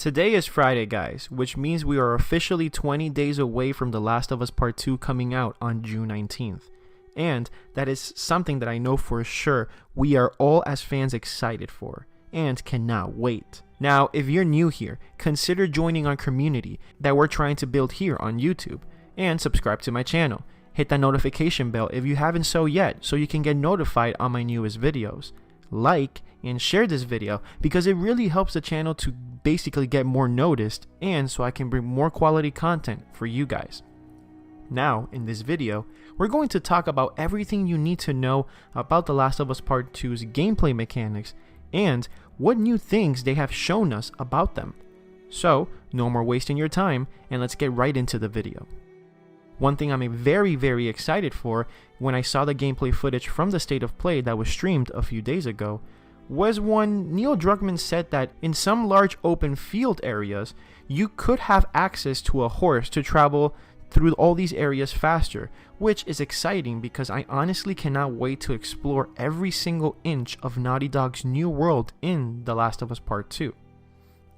Today is Friday, guys, which means we are officially 20 days away from The Last of Us Part 2 coming out on June 19th. And that is something that I know for sure we are all as fans excited for and cannot wait. Now, if you're new here, consider joining our community that we're trying to build here on YouTube and subscribe to my channel. Hit that notification bell if you haven't so yet so you can get notified on my newest videos. Like and share this video because it really helps the channel to basically get more noticed and so I can bring more quality content for you guys. Now, in this video, we're going to talk about everything you need to know about The Last of Us Part 2's gameplay mechanics and what new things they have shown us about them. So, no more wasting your time and let's get right into the video. One thing I'm very excited for when I saw the gameplay footage from the State of Play that was streamed a few days ago was when Neil Druckmann said that in some large open field areas, you could have access to a horse to travel through all these areas faster, which is exciting because I honestly cannot wait to explore every single inch of Naughty Dog's new world in The Last of Us Part 2.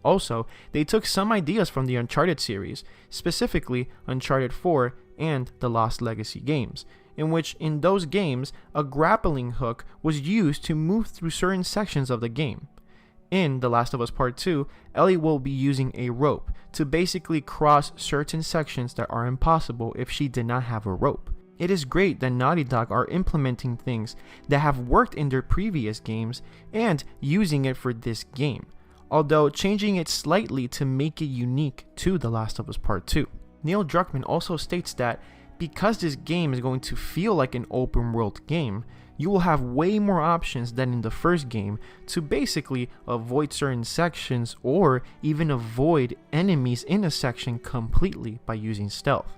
Also, they took some ideas from the Uncharted series, specifically Uncharted 4 and the Lost Legacy games, in which in those games, a grappling hook was used to move through certain sections of the game. In The Last of Us Part 2, Ellie will be using a rope to basically cross certain sections that are impossible if she did not have a rope. It is great that Naughty Dog are implementing things that have worked in their previous games and using it for this game, although changing it slightly to make it unique to The Last of Us Part 2. Neil Druckmann also states that because this game is going to feel like an open world game, you will have way more options than in the first game to basically avoid certain sections or even avoid enemies in a section completely by using stealth.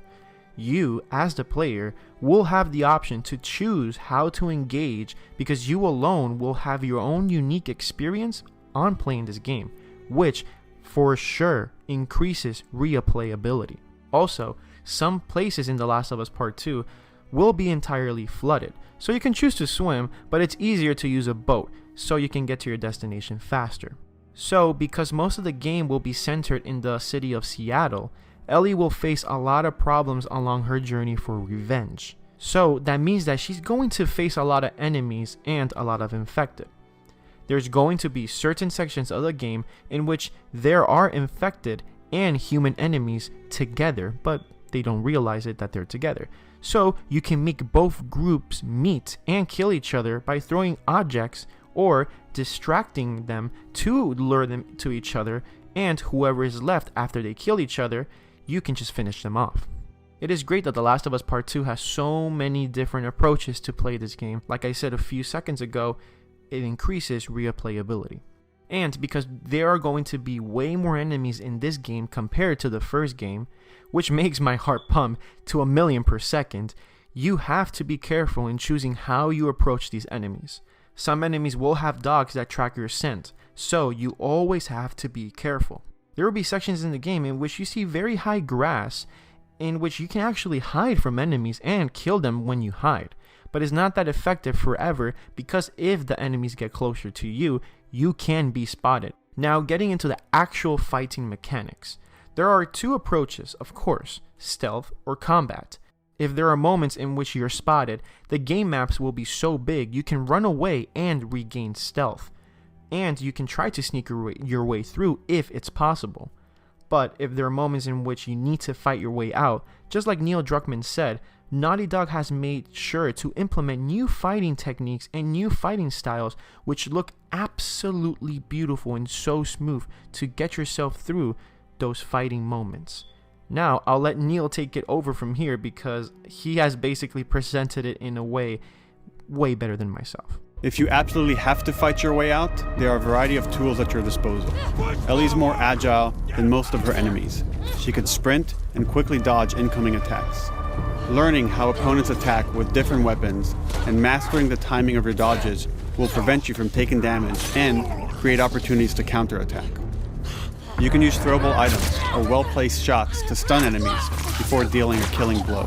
You, as the player, will have the option to choose how to engage because you alone will have your own unique experience on playing this game, which for sure increases replayability. Also, some places in The Last of Us Part 2 will be entirely flooded, so you can choose to swim, but it's easier to use a boat so you can get to your destination faster. So, because most of the game will be centered in the city of Seattle, Ellie will face a lot of problems along her journey for revenge. So, that means that she's going to face a lot of enemies and a lot of infected. There's going to be certain sections of the game in which there are infected and human enemies together, but they don't realize it that they're together. So you can make both groups meet and kill each other by throwing objects or distracting them to lure them to each other, and whoever is left after they kill each other, you can just finish them off. It is great that The Last of Us Part 2 has so many different approaches to play this game. Like I said a few seconds ago, it increases replayability. And because there are going to be way more enemies in this game compared to the first game, which makes my heart pump to 1,000,000 per second, you have to be careful in choosing how you approach these enemies. Some enemies will have dogs that track your scent, so you always have to be careful. There will be sections in the game in which you see very high grass, in which you can actually hide from enemies and kill them when you hide. But it's not that effective forever because if the enemies get closer to you, you can be spotted. Now, getting into the actual fighting mechanics. There are two approaches, of course, stealth or combat. If there are moments in which you're spotted, the game maps will be so big you can run away and regain stealth. And you can try to sneak your way through if it's possible. But if there are moments in which you need to fight your way out, just like Neil Druckmann said, Naughty Dog has made sure to implement new fighting techniques and new fighting styles which look absolutely beautiful and so smooth to get yourself through those fighting moments. Now, I'll let Neil take it over from here because he has basically presented it in a way better than myself. If you absolutely have to fight your way out, there are a variety of tools at your disposal. Ellie's more agile than most of her enemies. She could sprint and quickly dodge incoming attacks. Learning how opponents attack with different weapons and mastering the timing of your dodges will prevent you from taking damage and create opportunities to counterattack. You can use throwable items or well-placed shots to stun enemies before dealing a killing blow.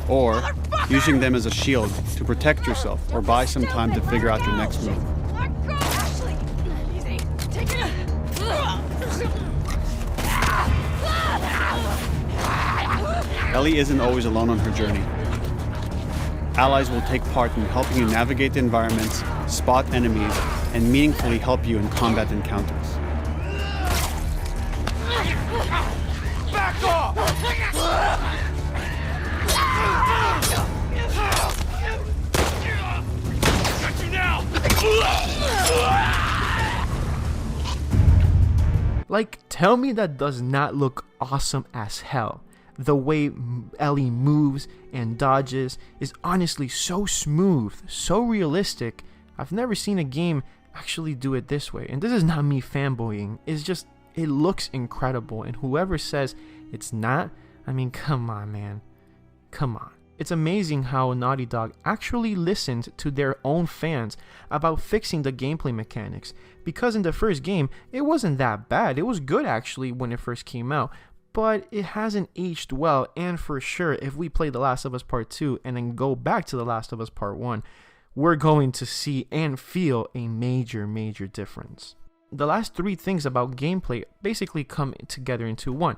Or using them as a shield to protect yourself or buy some time to figure out your next move. Ellie isn't always alone on her journey. Allies will take part in helping you navigate the environments, spot enemies, and meaningfully help you in combat encounters. Back off! Got you now! Like, tell me that does not look awesome as hell. The way Ellie moves and dodges is honestly so smooth, so realistic. I've never seen a game actually do it this way. And this is not me fanboying. It's just, it looks incredible. And whoever says it's not, I mean, come on, man. Come on. It's amazing how Naughty Dog actually listened to their own fans about fixing the gameplay mechanics, because in the first game, it wasn't that bad. It was good actually when it first came out, but it hasn't aged well, and for sure, if we play The Last of Us Part 2 and then go back to The Last of Us Part 1, we're going to see and feel a major difference. The last three things about gameplay basically come together into one.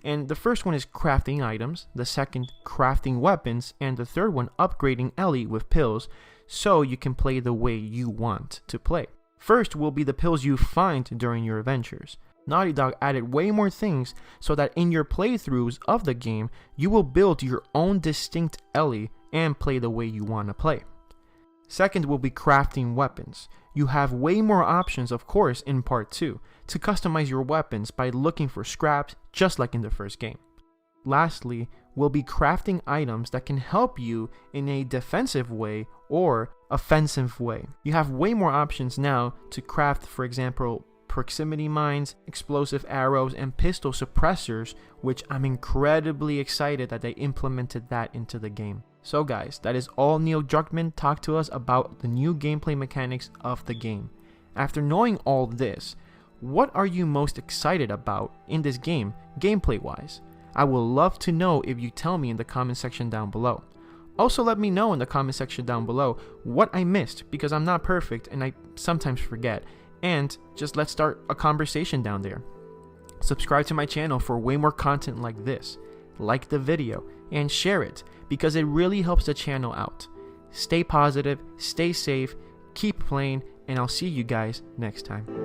And the first one is crafting items, the second, crafting weapons, and the third one, upgrading Ellie with pills so you can play the way you want to play. First will be the pills you find during your adventures. Naughty Dog added way more things so that in your playthroughs of the game, you will build your own distinct Ellie and play the way you want to play. Second will be crafting weapons. You have way more options, of course, in Part 2 to customize your weapons by looking for scraps just like in the first game. Lastly, will be crafting items that can help you in a defensive way or offensive way. You have way more options now to craft, for example, proximity mines, explosive arrows, and pistol suppressors, which I'm incredibly excited that they implemented that into the game. So guys, that is all Neil Druckmann talked to us about the new gameplay mechanics of the game. After knowing all this, what are you most excited about in this game, gameplay wise? I would love to know if you tell me in the comment section down below. Also let me know in the comment section down below what I missed, because I'm not perfect and I sometimes forget. And just let's start a conversation down there. Subscribe to my channel for way more content like this. Like the video and share it because it really helps the channel out. Stay positive, stay safe, keep playing, and I'll see you guys next time.